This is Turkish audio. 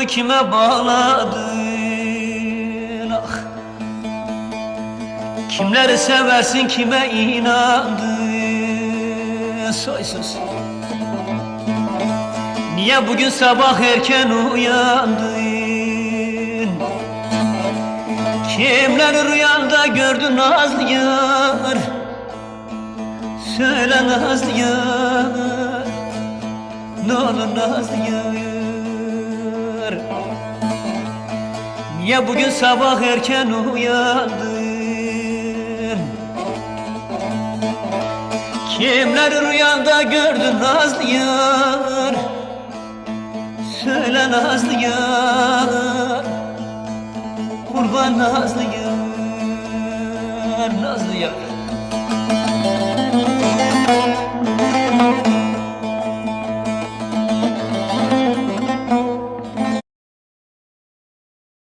Ömrümü kime bağladın ah? Kimleri seversin, kime inandın soysuz? Niye bugün sabah erken uyandın? Kimleri rüyanda gördün nazlı yar? Söyle nazlı yar, ne olur nazlı yar. Niye bugün sabah erken uyandın? Kimleri rüyanda gördün nazlı yar? Söyle nazlı yar, kurban nazlı yar, nazlı yar.